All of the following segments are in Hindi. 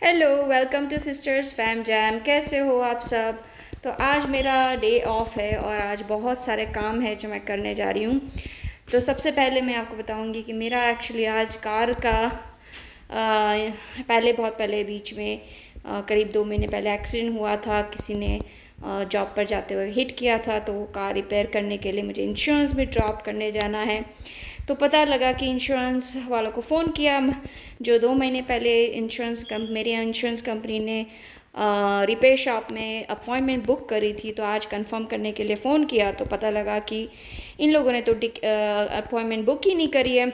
Hello, welcome two sisters fam jam. कैसे हो आप सब? तो आज मेरा डे ऑफ है और आज बहुत सारे काम है जो मैं करने जा रही हूँ। तो सबसे पहले मैं आपको बताऊँगी कि मेरा एक्चुअली आज कार का बहुत पहले बीच में करीब 2 महीने पहले एक्सीडेंट हुआ था। किसी ने जॉब पर जाते हुए हिट किया था, तो वो कार रिपेयर करने के लिए मुझे इंश्योरेंस में ड्रॉप करने जाना है। तो पता लगा कि इंश्योरेंस वालों को फ़ोन किया, जो 2 महीने पहले मेरी इंश्योरेंस कंपनी ने रिपेयर शॉप में अपॉइंटमेंट बुक करी थी, तो आज कंफर्म करने के लिए फ़ोन किया तो पता लगा कि इन लोगों ने तो अपॉइंटमेंट बुक ही नहीं करी है।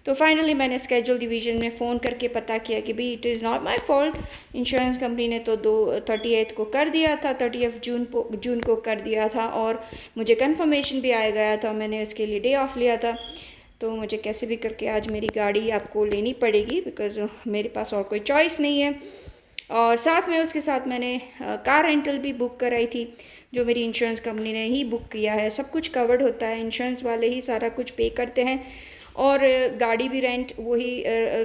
तो फाइनली मैंने स्केड्यूल डिवीज़न में फ़ोन करके पता किया कि भाई it is not my fault. Insurance company ने तो 38 को कर दिया था, 30 जून को कर दिया था और मुझे कंफर्मेशन भी आ गया था। मैंने उसके लिए डे ऑफ लिया था, तो मुझे कैसे भी करके आज मेरी गाड़ी आपको लेनी पड़ेगी, बिकॉज़ मेरे पास और कोई चॉइस नहीं है। और साथ में उसके साथ मैंने कार रेंटल भी बुक कराई थी, जो मेरी इंश्योरेंस कंपनी ने ही बुक किया है। सब कुछ कवर्ड होता है, इंश्योरेंस वाले ही सारा कुछ पे करते हैं और गाड़ी भी रेंट वही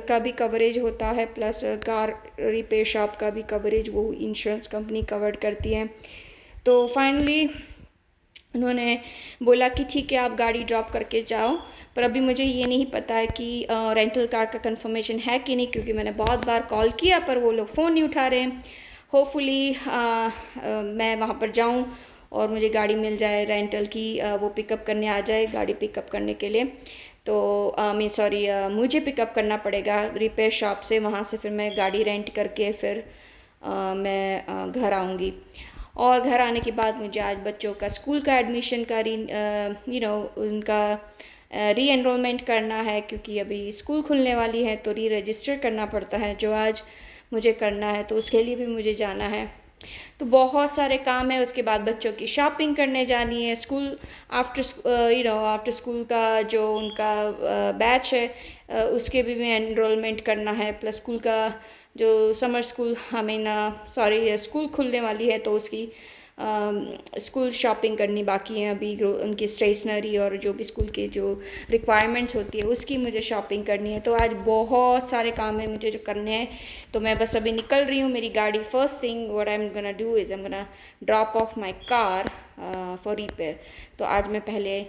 का भी कवरेज होता है, प्लस कार रिपेयर शॉप का भी कवरेज वो इंश्योरेंस कंपनी कवर करती है। तो फाइनली उन्होंने बोला कि ठीक है, आप गाड़ी ड्रॉप करके जाओ, पर अभी मुझे ये नहीं पता है कि रेंटल कार का कंफर्मेशन है कि नहीं, क्योंकि मैंने बहुत बार कॉल किया पर वो लोग फ़ोन नहीं उठा रहे हैं। होपफुली मैं वहाँ पर जाऊँ और मुझे गाड़ी मिल जाए रेंटल की, वो पिकअप करने आ जाए गाड़ी पिकअप करने के लिए। तो मुझे पिकअप करना पड़ेगा रिपेयर शॉप से, वहाँ से फिर मैं गाड़ी रेंट करके फिर मैं घर आऊँगी। और घर आने के बाद मुझे आज बच्चों का स्कूल का एडमिशन का उनका री एनरोलमेंट करना है, क्योंकि अभी स्कूल खुलने वाली है तो री रजिस्टर करना पड़ता है, जो आज मुझे करना है, तो उसके लिए भी मुझे जाना है। तो बहुत सारे काम है। उसके बाद बच्चों की शॉपिंग करने जानी है, स्कूल आफ्टर स्कूल का जो उनका बैच है उसके भी एनरोलमेंट करना है, प्लस स्कूल का जो समर स्कूल स्कूल खुलने वाली है तो उसकी स्कूल शॉपिंग करनी बाकी है अभी। उनकी स्टेशनरी और जो भी स्कूल के जो रिक्वायरमेंट्स होती है उसकी मुझे शॉपिंग करनी है। तो आज बहुत सारे काम है मुझे जो करने हैं, तो मैं बस अभी निकल रही हूँ। मेरी गाड़ी first thing what I am gonna do is I am gonna drop of my car for repair. तो आज मैं पहले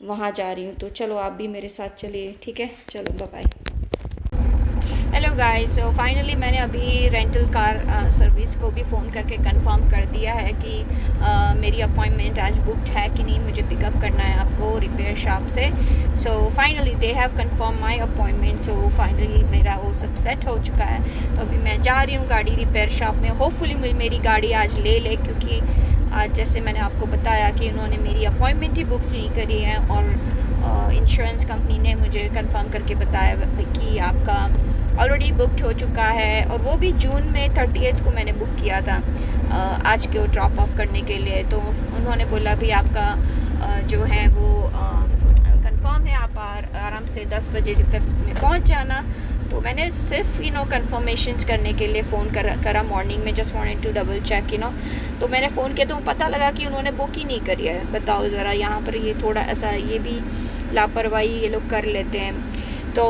वहाँ जा रही हूँ, तो चलो आप भी मेरे साथ चलिए, ठीक है? चलो bye bye. Hello guys, so finally मैंने अभी रेंटल कार सर्विस को भी फ़ोन करके कंफर्म कर दिया है कि मेरी अपॉइंटमेंट आज बुक्ड है कि नहीं, मुझे पिकअप करना है आपको रिपेयर शॉप से। So finally they have confirm my appointment, so finally मेरा वो सब सेट हो चुका है। तो अभी मैं जा रही हूँ गाड़ी रिपेयर शॉप में। होपफुली मेरी गाड़ी आज ले क्योंकि आज जैसे मैंने आपको बताया कि उन्होंने मेरी अपॉइंटमेंट ही बुक नहीं करी है और इंश्योरेंस कंपनी ने मुझे कंफर्म करके बताया कि आपका ऑलरेडी बुकड हो चुका है, और वो भी जून में 30 को मैंने बुक किया था आज के वो ड्रॉप ऑफ करने के लिए। तो उन्होंने बोला भी आपका जो है वो कंफर्म है, आप आराम से 10 बजे तक में पहुंच जाना। तो मैंने सिर्फ कंफर्मेशंस करने के लिए फ़ोन करा मॉर्निंग में, just wanted to double check तो मैंने फ़ोन किया तो पता लगा कि उन्होंने बुक ही नहीं करी है। बताओ ज़रा, यहाँ पर ये थोड़ा ऐसा ये भी लापरवाही ये लोग कर लेते हैं। तो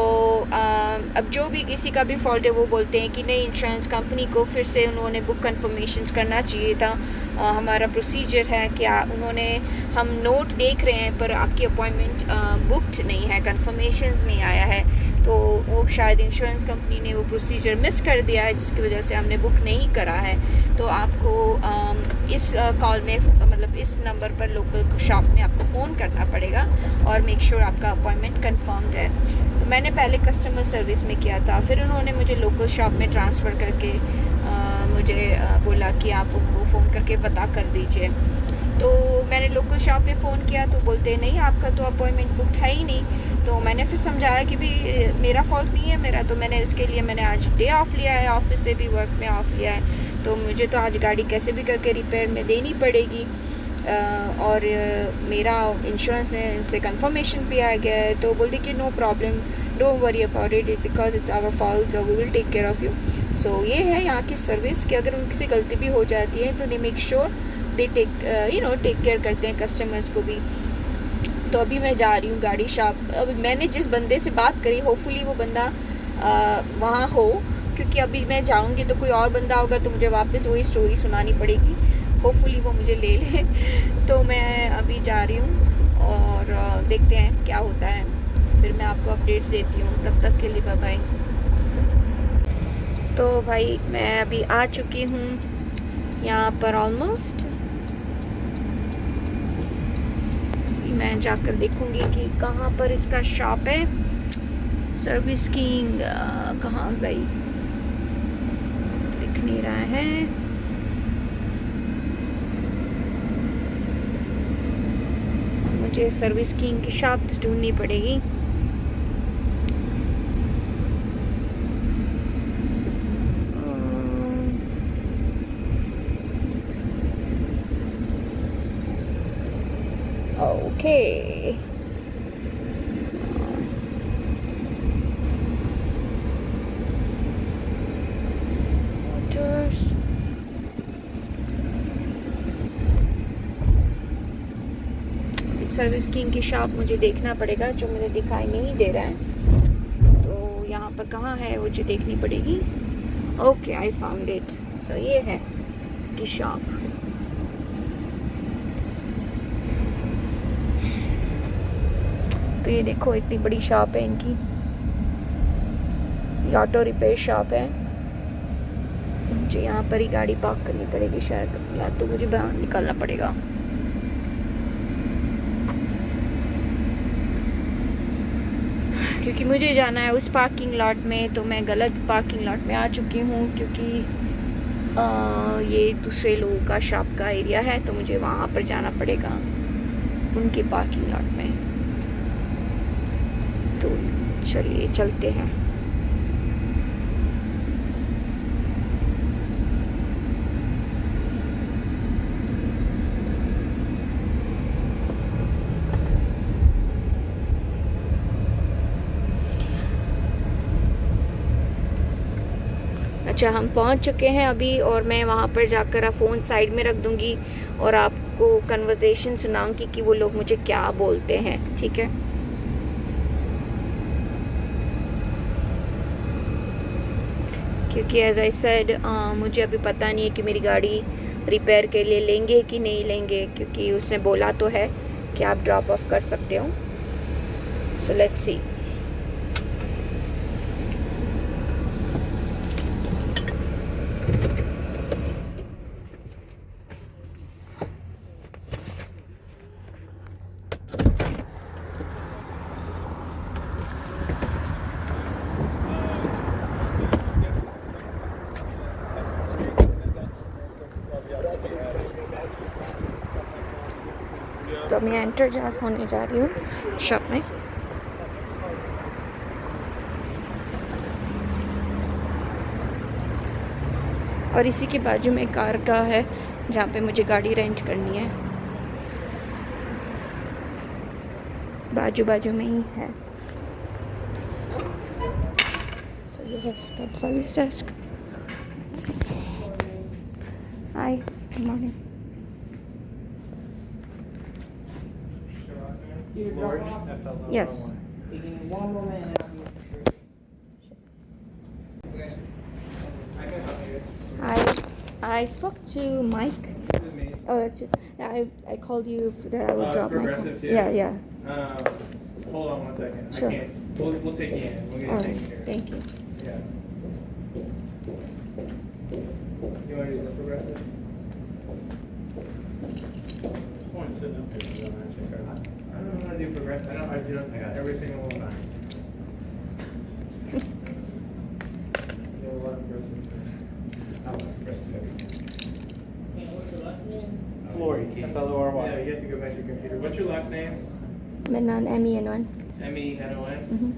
अब जो भी किसी का भी फॉल्ट है वो बोलते हैं कि नहीं, इंश्योरेंस कंपनी को फिर से उन्होंने बुक कंफर्मेशंस करना चाहिए था। हमारा प्रोसीजर है कि उन्होंने हम नोट देख रहे हैं पर आपकी अपॉइंटमेंट बुक्ड नहीं है, कंफर्मेशंस नहीं आया है। तो वो शायद इंश्योरेंस कंपनी ने वो प्रोसीजर मिस कर दिया है, जिसकी वजह से हमने बुक नहीं करा है। तो आपको इस कॉल में मतलब इस नंबर पर लोकल शॉप में आपको फ़ोन करना पड़ेगा और मेक श्योर आपका अपॉइंटमेंट कंफर्म्ड है। तो मैंने पहले कस्टमर सर्विस में किया था, फिर उन्होंने मुझे लोकल शॉप में ट्रांसफ़र करके मुझे बोला कि आप उनको फ़ोन करके पता कर दीजिए। तो मैंने लोकल शॉप में फ़ोन किया तो बोलते नहीं, आपका तो अपॉइंटमेंट बुकड है ही नहीं। तो मैंने फिर समझाया कि भी मेरा फॉल्ट नहीं है मेरा, तो मैंने इसके लिए मैंने आज डे ऑफ लिया है, ऑफिस से भी वर्क में ऑफ लिया है, तो मुझे तो आज गाड़ी कैसे भी करके रिपेयर में देनी पड़ेगी। और मेरा इंश्योरेंस ने इनसे कंफर्मेशन भी आ गया है, तो बोलते कि no problem, don't worry about it because it's our fault, so we will take care of you. So ये है यहाँ की सर्विस कि अगर उनसे गलती भी हो जाती है तो they make sure they take care करते हैं कस्टमर्स को भी। तो अभी मैं जा रही हूँ गाड़ी शॉप। अब मैंने जिस बंदे से बात करी, होपफुली वो बंदा वहाँ हो, क्योंकि अभी मैं जाऊंगी तो कोई और बंदा होगा तो मुझे वापस वही स्टोरी सुनानी पड़ेगी। होपफुली वो मुझे ले ले। तो मैं अभी जा रही हूँ और देखते हैं क्या होता है, फिर मैं आपको अपडेट्स देती हूँ। तब तक के लिए बाय बाय। तो भाई मैं अभी आ चुकी हूँ यहाँ पर ऑलमोस्ट। मैं जाकर देखूंगी कि कहाँ पर इसका शॉप है। सर्विस किंग कहाँ गई, दिख नहीं रहा है। मुझे सर्विस किंग की शॉप ढूंढनी पड़ेगी। ओके सर्विस किंग की शॉप मुझे देखना पड़ेगा, जो मुझे दिखाई नहीं दे रहा है। तो यहाँ पर कहाँ है मुझे देखनी पड़ेगी। Okay I found it. So ये है इसकी शॉप। तो ये देखो इतनी बड़ी शॉप है इनकी। ये ऑटो रिपेयर शॉप है। मुझे यहाँ पर ही गाड़ी पार्क करनी पड़ेगी शायद, या तो मुझे बाहर निकलना पड़ेगा। क्योंकि मुझे जाना है उस पार्किंग लॉट में, तो मैं गलत पार्किंग लॉट में आ चुकी हूँ। क्योंकि ये दूसरे लोगों का शॉप का एरिया है, तो मुझे वहाँ पर जाना पड़ेगा उनके पार्किंग लॉट में। तो चलिए चलते हैं। अच्छा हम पहुंच चुके हैं अभी, और मैं वहाँ पर जाकर फ़ोन साइड में रख दूँगी और आपको कन्वर्सेशन सुनाऊंगी कि वो लोग मुझे क्या बोलते हैं, ठीक है। क्योंकि एज आई सेड मुझे अभी पता नहीं है कि मेरी गाड़ी रिपेयर के लिए लेंगे कि नहीं लेंगे, क्योंकि उसने बोला तो है कि आप ड्रॉप ऑफ कर सकते हो। So let's see. तो मैं एंटर होने जा रही हूँ शॉप में। और इसी के बाजू में कार का है जहाँ पे मुझे गाड़ी रेंट करनी है, बाजू बाजू में ही है। So you have got service desk. Hi, good morning. Yes. I spoke to Mike. Oh, that's you. I called you that I would drop my car. Too. Yeah. Hold on one second. Sure. I can't. We'll take you in. We'll get All it right. taken care of. Thank you. Yeah. You want to do the progressive? Point sitting up there. I don't want to do progressive. I do it every single time. You have a lot of progressive first. I like progressive. What's your last name? Flory. F-L-O-R-Y. Yeah, you have to go back to your computer. What's your last name? Menon, M-E-N-O-N. M-E-N-O-N? Mhm.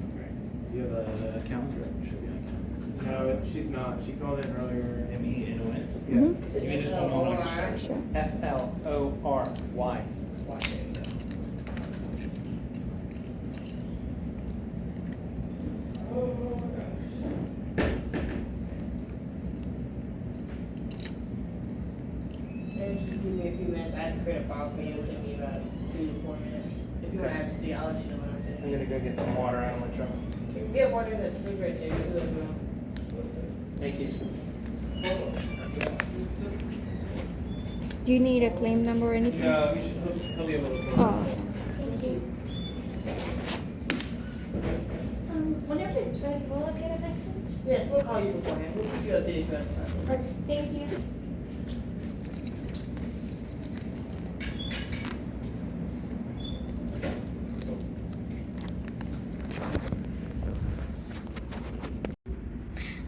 Do you have an account? Should be an account. No, she's not. She called in earlier. M-E-N-O-N? Yeah. Mhm. You can just put on like a shirt. Sure. F-L-O-R-Y. Just give me a few minutes. I have to create a file for you. It'll take me about 2 to 4 minutes. If you want to have to see, I'll let you know when I'm I'm finished. gonna go get some water out of my truck. We have water in this fridge right there. You can look around. Thank you. Do you need a claim number or anything? No, you should, he'll be able to. Oh. Whenever it's ready, will I get a message? Yes, we'll call you beforehand. We'll give you a date. Thank you.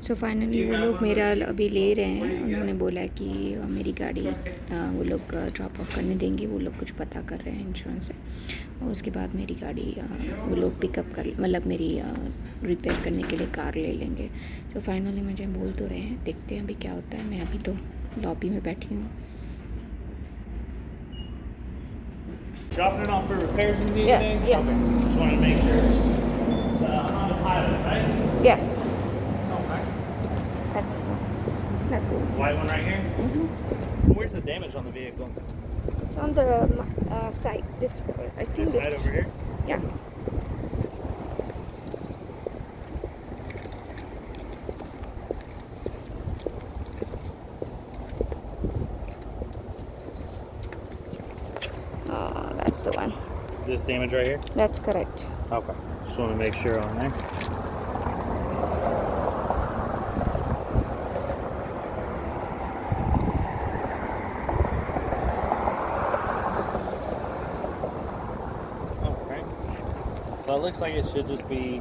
So finally वो लोग मेरा अभी ले रहे हैं. उन्होंने बोला कि मेरी गाड़ी वो लोग ड्रॉप ऑफ करने देंगे. वो लोग कुछ पता कर रहे हैं इंश्योरेंस से, और उसके बाद मेरी गाड़ी वो लोग पिकअप कर, मतलब मेरी रिपेयर करने के लिए कार ले लेंगे. तो फाइनली मुझे बोल तो रहे हैं, देखते हैं अभी क्या होता है. मैं अभी तो लॉबी में बैठी हूँ. Dropping it off for repairs and everything? Yes, yes. Okay. Just wanted to make sure. I'm on the pilot, right? Yes. Okay. That's it. White one right here? Mm-hmm. Where's the damage on the vehicle? It's on the side. This I think This side it's over here? yeah. That's the one. This damage right here? That's correct. Okay. Just want to make sure on there. Okay. So it looks like it should just be.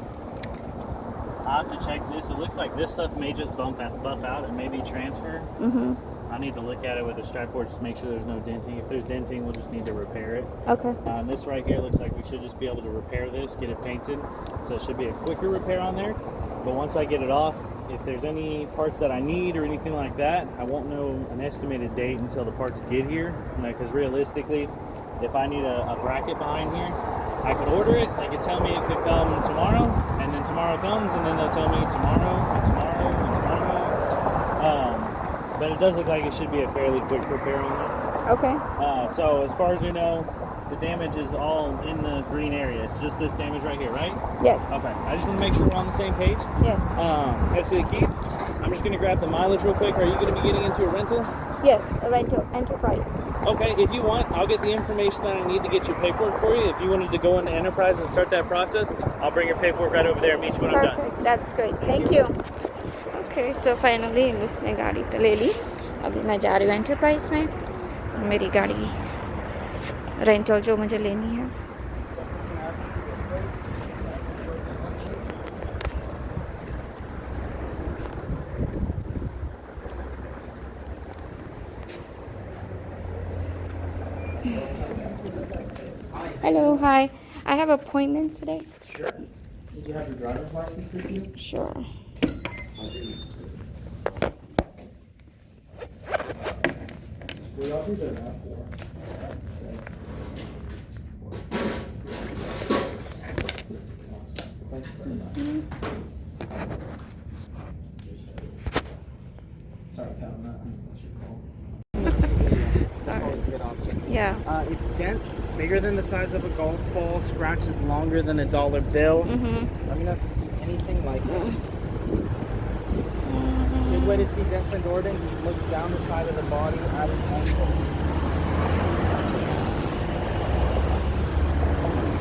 I'll have to check this. It looks like this stuff may just buff out and maybe transfer. Mm-hmm. I need to look at it with a strap board just to make sure there's no denting. If there's denting, we'll just need to repair it. Okay. This right here looks like we should just be able to repair this, get it painted. So it should be a quicker repair on there. But once I get it off, if there's any parts that I need or anything like that, I won't know an estimated date until the parts get here. Because realistically, if I need a bracket behind here, I could order it. They could tell me it could come tomorrow, and then tomorrow comes, and then they'll tell me tomorrow, and tomorrow, and tomorrow. But it does look like it should be a fairly quick repair on there. Okay. So as far as we know, the damage is all in the green area. It's just this damage right here, right? Yes. Okay. I just want to make sure we're on the same page. Yes. Can I see the keys? I'm just going to grab the mileage real quick. Are you going to be getting into a rental? Yes. A rental enterprise. Okay. If you want, I'll get the information that I need to get your paperwork for you. If you wanted to go into Enterprise and start that process, I'll bring your paperwork right over there and meet you when I'm done. Perfect. That's great. Thank you. Okay. So finally, उसने गाड़ी तो ले ली. अभी मैं जा रही हूँ एंटरप्राइज में. मेरी गाड़ी रेंटल जो मुझे लेनी है. Hello, hi. I have an appointment today. Sure. Did you have your driver's license with you? Sure. I'll do that now for. Sorry, Tom, that's your call. That's always a good option. Yeah. It's dense, bigger than the size of a golf ball, scratches longer than a dollar bill. Mm-hmm. Let me know if you see anything like that. Good way to see dents and door dings is look down the side of the body at an angle.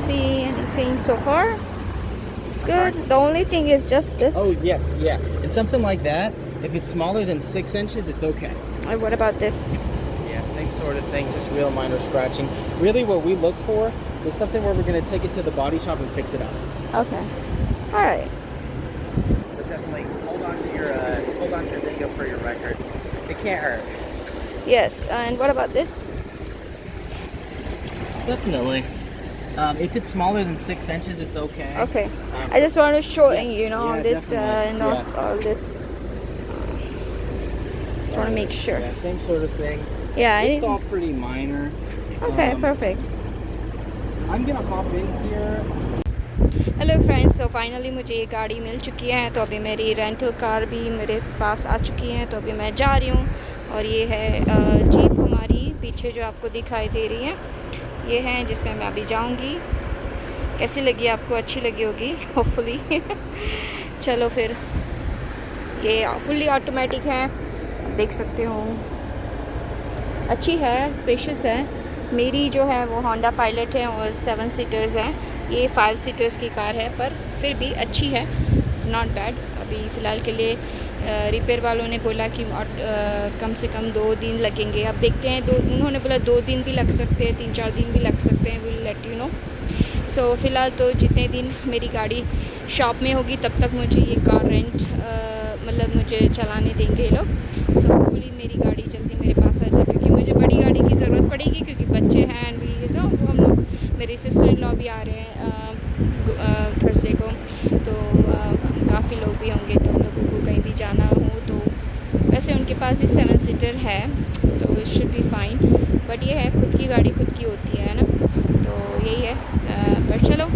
See anything so far? It's good. The only thing is just this. Oh, yes, yeah. And something like that, if it's smaller than 6 inches, it's okay. What about this? Yeah, same sort of thing, just real minor scratching. Really what we look for is something where we're going to take it to the body shop and fix it up. Okay. All right. But definitely hold on to your video for your records. It can't hurt. Yes. And what about this? Definitely. If it's smaller than 6 inches, it's okay. Okay. I just want to show Yes, you know yeah, this definitely. and all this. Just want to make sure. Yeah, same sort of thing. Yeah. It's all pretty minor. Okay. Perfect. I'm gonna hop in here. Hello friends. तो फाइनली मुझे ये गाड़ी मिल चुकी है. तो अभी मेरी रेंटल कार भी मेरे पास आ चुकी है. तो अभी मैं जा रही हूँ. और ये है जीप हमारी पीछे जो आपको दिखाई दे रही है. ये है जिसमें मैं अभी जाऊँगी. कैसी लगी आपको? अच्छी लगी होगी होपफुली. चलो फिर ये फुल्ली ऑटोमेटिक है, देख सकते हो। अच्छी है, स्पेशियस है। मेरी जो है वो होंडा पायलट है और 7 सीटर्स हैं, ये 5 सीटर्स की कार है, पर फिर भी अच्छी है, इट्स नॉट बैड। अभी फ़िलहाल के लिए रिपेयर वालों ने बोला कि कम से कम 2 दिन लगेंगे। अब देखते हैं, उन्होंने बोला 2 दिन भी लग सकते हैं, 3-4 दिन भी लग सकते हैं, विल लेट यू नो। सो फ़िलहाल तो जितने दिन मेरी गाड़ी शॉप में होगी तब तक मुझे ये कार रेंट मतलब मुझे चलाने देंगे ये लोग। सो होपफुली मेरी गाड़ी जल्दी मेरे पास आ जाए, क्योंकि मुझे बड़ी गाड़ी की ज़रूरत पड़ेगी, क्योंकि बच्चे हैं एंड भी नो हम लोग, मेरे सिस्टर इन लॉ भी आ रहे हैं थर्सडे को, तो काफ़ी लोग भी होंगे, तो हम लोगों को कहीं भी जाना हो तो वैसे उनके पास भी 7 सीटर है, so it should be fine. But ये है, खुद की गाड़ी खुद की होती है ना, तो यही है। पर चलो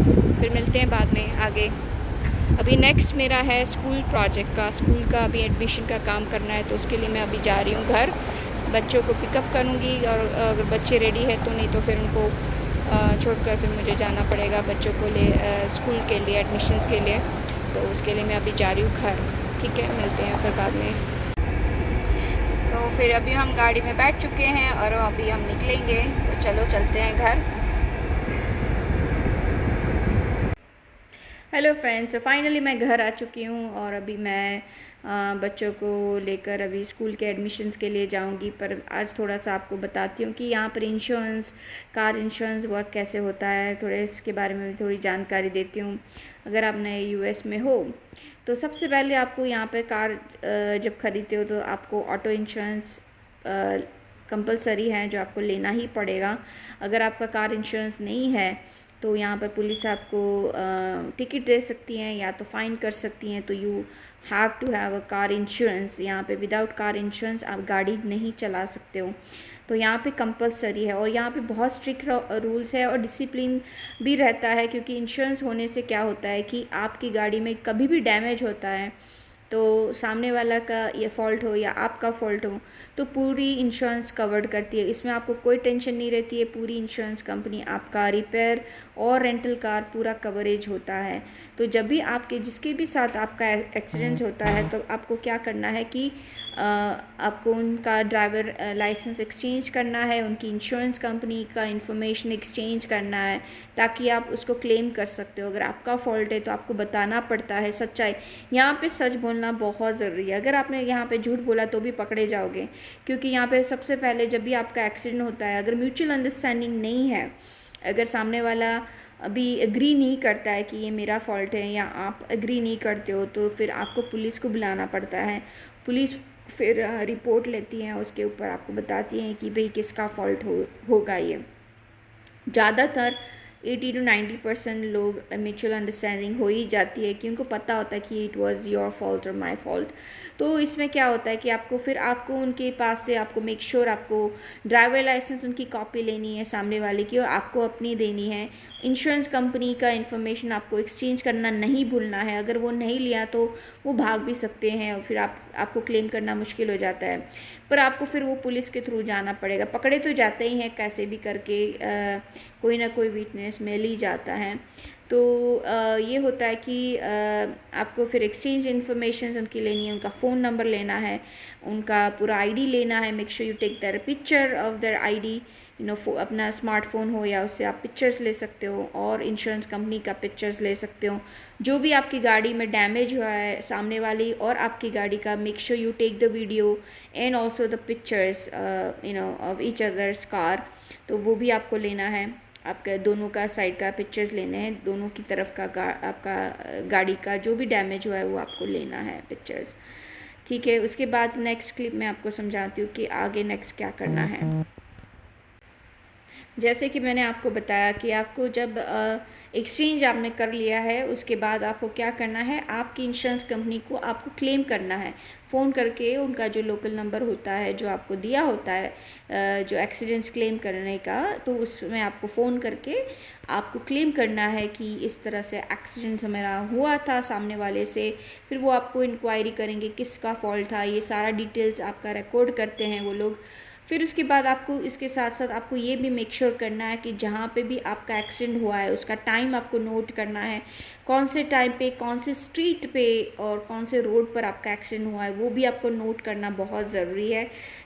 फिर मिलते हैं बाद में आगे। अभी नेक्स्ट मेरा है स्कूल प्रोजेक्ट का, स्कूल का अभी एडमिशन का काम करना है, तो उसके लिए मैं अभी जा रही हूँ घर। बच्चों को पिकअप करूँगी, और अगर बच्चे रेडी है तो, नहीं तो फिर उनको छोड़कर फिर मुझे जाना पड़ेगा बच्चों को ले स्कूल के लिए, एडमिशन्स के लिए। तो उसके लिए मैं अभी जा रही हूँ घर। ठीक है, मिलते हैं फिर बाद में। तो फिर अभी हम गाड़ी में बैठ चुके हैं और अभी हम निकलेंगे, तो चलो चलते हैं घर। हेलो फ्रेंड्स, तो फाइनली मैं घर आ चुकी हूँ और अभी मैं बच्चों को लेकर अभी स्कूल के एडमिशन्स के लिए जाऊँगी। पर आज थोड़ा सा आपको बताती हूँ कि यहाँ पर इंश्योरेंस, कार इंश्योरेंस वर्क कैसे होता है, थोड़े इसके बारे में भी थोड़ी जानकारी देती हूँ। अगर आप नए यूएस में हो तो सबसे पहले आपको यहाँ पे कार जब ख़रीदते हो तो आपको ऑटो इंश्योरेंस कंपलसरी है, जो आपको लेना ही पड़ेगा। अगर आपका कार इंश्योरेंस नहीं है तो यहाँ पर पुलिस आपको टिकट दे सकती हैं या तो फ़ाइन कर सकती हैं। तो you have to have a car insurance. यहाँ पे विदाउट कार इंश्योरेंस आप गाड़ी नहीं चला सकते हो, तो यहाँ पे कंपलसरी है। और यहाँ पे बहुत स्ट्रिक्ट रूल्स है और डिसिप्लिन भी रहता है, क्योंकि इंश्योरेंस होने से क्या होता है कि आपकी गाड़ी में कभी भी डैमेज होता है तो सामने वाला का ये फ़ॉल्ट हो या आपका फ़ॉल्ट हो तो पूरी इंश्योरेंस कवर्ड करती है। इसमें आपको कोई टेंशन नहीं रहती है, पूरी इंश्योरेंस कंपनी आपका रिपेयर और रेंटल कार पूरा कवरेज होता है। तो जब भी आपके जिसके भी साथ आपका एक्सीडेंट होता है तो आपको क्या करना है कि आपको उनका ड्राइवर लाइसेंस एक्सचेंज करना है, उनकी इंश्योरेंस कंपनी का इंफॉर्मेशन एक्सचेंज करना है, ताकि आप उसको क्लेम कर सकते हो। अगर आपका फ़ॉल्ट है तो आपको बताना पड़ता है सच्चाई। यहाँ पे सच बोलना बहुत ज़रूरी है। अगर आपने यहाँ पे झूठ बोला तो भी पकड़े जाओगे, क्योंकि यहाँ पे सबसे पहले जब भी आपका एक्सीडेंट होता है, अगर म्यूचुअल अंडरस्टैंडिंग नहीं है, अगर सामने वाला अभी एग्री नहीं करता है कि ये मेरा फ़ॉल्ट है या आप एग्री नहीं करते हो, तो फिर आपको पुलिस को बुलाना पड़ता है। पुलिस फिर रिपोर्ट लेती हैं, उसके ऊपर आपको बताती हैं कि भाई किसका फ़ॉल्ट होगा। ये ज़्यादातर 80 to 90% लोग म्यूचुअल अंडरस्टैंडिंग हो ही जाती है कि उनको पता होता है कि इट वाज योर फॉल्ट और माय फॉल्ट। तो इसमें क्या होता है कि आपको उनके पास से आपको मेक श्योर आपको ड्राइवर लाइसेंस उनकी कॉपी लेनी है सामने वाले की, और आपको अपनी देनी है। इंश्योरेंस कंपनी का इन्फॉर्मेशन आपको एक्सचेंज करना नहीं भूलना है। अगर वो नहीं लिया तो वो भाग भी सकते हैं और फिर आपको क्लेम करना मुश्किल हो जाता है। पर आपको फिर वो पुलिस के थ्रू जाना पड़ेगा। पकड़े तो जाते ही हैं कैसे भी करके, कोई ना कोई विटनेस मिल ही जाता है। तो ये होता है कि आपको फिर एक्सचेंज इन्फॉर्मेशन उनकी लेनी है, उनका फ़ोन नंबर लेना है, उनका पूरा आईडी लेना है। Make sure you take their picture of their ID, you know अपना स्मार्टफोन हो या उससे आप पिक्चर्स ले सकते हो, और इंश्योरेंस कंपनी का पिक्चर्स ले सकते हो। जो भी आपकी गाड़ी में डैमेज हुआ है सामने वाली और आपकी गाड़ी का, make sure you take the video and also the pictures you know of each other's car. तो वो भी आपको लेना है, आपका दोनों का साइड का पिक्चर्स लेने हैं, दोनों की तरफ का आपका गाड़ी का जो भी डैमेज हुआ है वो आपको लेना है पिक्चर्स। ठीक है, उसके बाद नेक्स्ट क्लिप में आपको समझाती हूँ कि आगे नेक्स्ट क्या करना है। जैसे कि मैंने आपको बताया कि आपको जब एक्सचेंज आपने कर लिया है उसके बाद आपको क्या करना है, आपकी इंश्योरेंस कंपनी को आपको क्लेम करना है। फ़ोन करके उनका जो लोकल नंबर होता है जो आपको दिया होता है जो एक्सीडेंट्स क्लेम करने का, तो उसमें आपको फ़ोन करके आपको क्लेम करना है कि इस तरह से एक्सीडेंट मेरा हुआ था सामने वाले से। फिर वो आपको इंक्वायरी करेंगे किसका फ़ॉल्ट था, ये सारा डिटेल्स आपका रिकॉर्ड करते हैं वो लोग। फिर उसके बाद आपको इसके साथ साथ आपको ये भी मेक श्योर करना है कि जहाँ पे भी आपका एक्सीडेंट हुआ है उसका टाइम आपको नोट करना है, कौन से टाइम पे, कौन से स्ट्रीट पे और कौन से रोड पर आपका एक्सीडेंट हुआ है वो भी आपको नोट करना बहुत ज़रूरी है,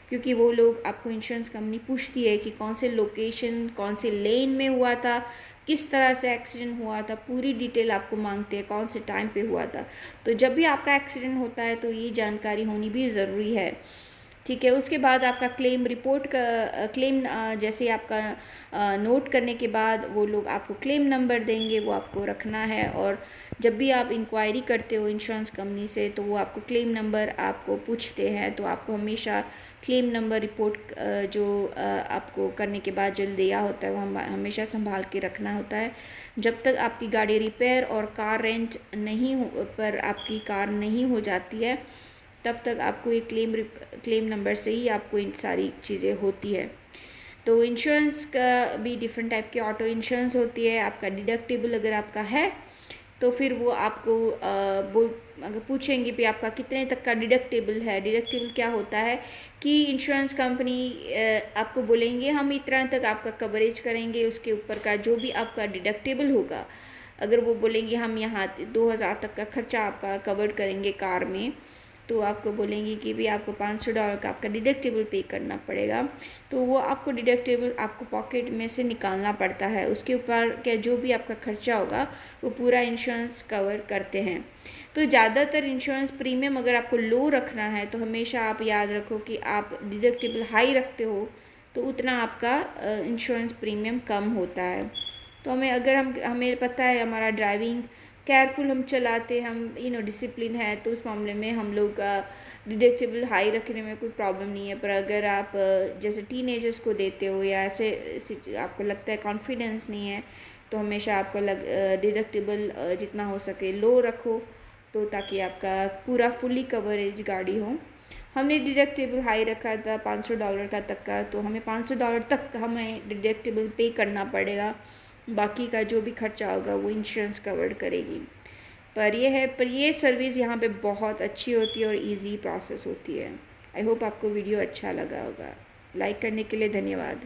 क्योंकि वो लोग आपको इंश्योरेंस कंपनी पूछती है कि कौन से लोकेशन, कौन से लेन में हुआ था, किस तरह से एक्सीडेंट हुआ था, पूरी डिटेल आपको मांगते हैं, कौन से टाइम पे हुआ था। तो जब भी आपका एक्सीडेंट होता है तो ये जानकारी होनी भी ज़रूरी है, ठीक है। उसके बाद आपका क्लेम रिपोर्ट का क्लेम जैसे आपका नोट करने के बाद वो लोग आपको क्लेम नंबर देंगे, वो आपको रखना है। और जब भी आप इंक्वायरी करते हो इंश्योरेंस कंपनी से तो वो आपको क्लेम नंबर आपको पूछते हैं, तो आपको हमेशा क्लेम नंबर रिपोर्ट जो आपको करने के बाद जो दिया होता है वो हमेशा संभाल के रखना होता है। जब तक आपकी गाड़ी रिपेयर और कार रेंट नहीं पर आपकी कार नहीं हो जाती है तब तक आपको ये क्लेम नंबर से ही आपको इन सारी चीज़ें होती है। तो इंश्योरेंस का भी डिफरेंट टाइप की ऑटो इंश्योरेंस होती है। आपका डिडक्टिबल अगर आपका है तो फिर वो आपको अगर पूछेंगे भी आपका कितने तक का डिडक्टिबल है। डिडक्टिबल क्या होता है कि इंश्योरेंस कंपनी आपको बोलेंगे हम इतना तक आपका कवरेज करेंगे, उसके ऊपर का जो भी आपका डिडक्टिबल होगा, अगर वो बोलेंगे हम यहाँ 2000 तक का खर्चा आपका कवर करेंगे कार में, तो आपको बोलेंगे कि भी आपको $500 का आपका डिडक्टिबल पे करना पड़ेगा। तो वो आपको डिडक्टिबल आपको पॉकेट में से निकालना पड़ता है, उसके ऊपर क्या जो भी आपका खर्चा होगा वो पूरा इंश्योरेंस कवर करते हैं। तो ज़्यादातर इंश्योरेंस प्रीमियम अगर आपको लो रखना है तो हमेशा आप याद रखो कि आप डिडक्टिबल हाई रखते हो तो उतना आपका इंश्योरेंस प्रीमियम कम होता है। तो हमें पता है हमारा ड्राइविंग केयरफुल हम चलाते, हम डिसिप्लिन है, तो उस मामले में हम लोग का डिडक्टिबल हाई रखने में कोई प्रॉब्लम नहीं है। पर अगर आप जैसे टीनेजर्स को देते हो या ऐसे आपको लगता है कॉन्फिडेंस नहीं है तो हमेशा आपको डिडक्टिबल जितना हो सके लो रखो, तो ताकि आपका पूरा फुली कवरेज गाड़ी हो। हमने डिडक्टिबल हाई रखा था $500 का तक का, तो हमें $500 तक हमें डिडक्टिबल पे करना पड़ेगा, बाकी का जो भी खर्चा होगा वो इंश्योरेंस कवर करेगी। पर ये सर्विस यहाँ पे बहुत अच्छी होती है और इजी प्रोसेस होती है। आई होप आपको वीडियो अच्छा लगा होगा। लाइक करने के लिए धन्यवाद।